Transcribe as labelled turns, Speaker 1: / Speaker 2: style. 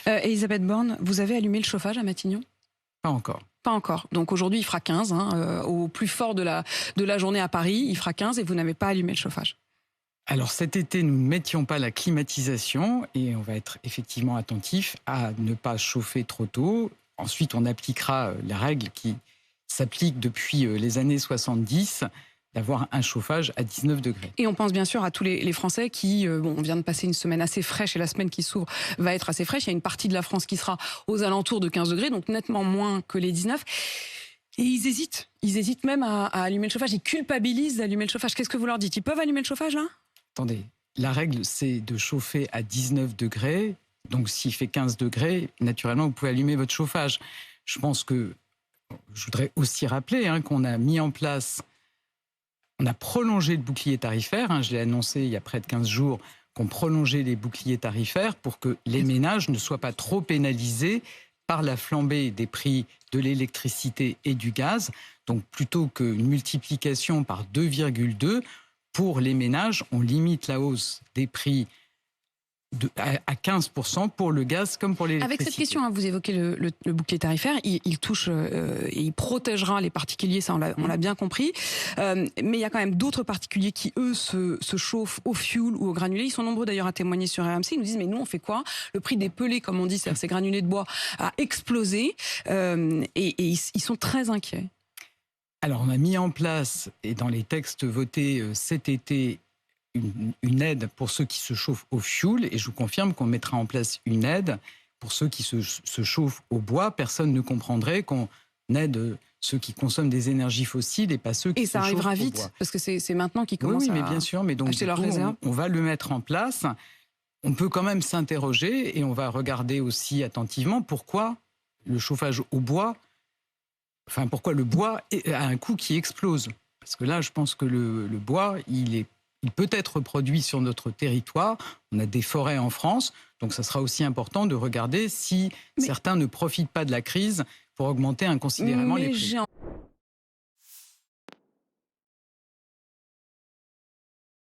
Speaker 1: Elisabeth Borne, vous avez allumé le chauffage à Matignon?
Speaker 2: Pas encore.
Speaker 1: Pas encore. Donc aujourd'hui, il fera 15. Au plus fort de la journée à Paris, il fera 15 et vous n'avez pas allumé le chauffage.
Speaker 2: Alors cet été, nous ne mettions pas la climatisation et on va être effectivement attentif à ne pas chauffer trop tôt. Ensuite, on appliquera la règle qui s'applique depuis les années 70, d'avoir un chauffage à 19 degrés.
Speaker 1: Et on pense bien sûr à tous les Français qui, on vient de passer une semaine assez fraîche et la semaine qui s'ouvre va être assez fraîche. Il y a une partie de la France qui sera aux alentours de 15 degrés, donc nettement moins que les 19. Et ils hésitent même à allumer le chauffage, ils culpabilisent d'allumer le chauffage. Qu'est-ce que vous leur dites? Ils peuvent allumer le chauffage là?
Speaker 2: Attendez, la règle c'est de chauffer à 19 degrés, donc s'il fait 15 degrés, naturellement vous pouvez allumer votre chauffage. Je pense que, je voudrais aussi rappeler qu'on a mis en place, on a prolongé le bouclier tarifaire, je l'ai annoncé il y a près de 15 jours, qu'on prolongeait les boucliers tarifaires pour que les ménages ne soient pas trop pénalisés par la flambée des prix de l'électricité et du gaz. Donc plutôt qu'une multiplication par 2,2, pour les ménages, on limite la hausse des prix à 15% pour le gaz comme pour l'électricité.
Speaker 1: Avec cette question, vous évoquez le bouclier tarifaire, il touche et il protégera les particuliers, ça on l'a bien compris. Mais il y a quand même d'autres particuliers qui, eux, se chauffent au fioul ou au granulé. Ils sont nombreux d'ailleurs à témoigner sur RMC. Ils nous disent, mais nous, on fait quoi? Le prix des pellets, comme on dit, c'est-à-dire ces granulés de bois, a explosé. Et ils sont très inquiets.
Speaker 2: Alors, on a mis en place, et dans les textes votés cet été, une aide pour ceux qui se chauffent au fioul, et je vous confirme qu'on mettra en place une aide pour ceux qui se chauffent au bois. Personne ne comprendrait qu'on aide ceux qui consomment des énergies fossiles et pas ceux qui se chauffent au bois.
Speaker 1: Et ça arrivera vite, parce que c'est maintenant qu'ils commencent
Speaker 2: oui, mais bien sûr, mais donc,
Speaker 1: acheter leurs réserves.
Speaker 2: On va le mettre en place. On peut quand même s'interroger et on va regarder aussi attentivement pourquoi le chauffage au bois, pourquoi le bois a un coût qui explose. Parce que là, je pense que le bois, il peut être produit sur notre territoire. On a des forêts en France, donc ça sera aussi important de regarder si certains ne profitent pas de la crise pour augmenter inconsidérément les prix.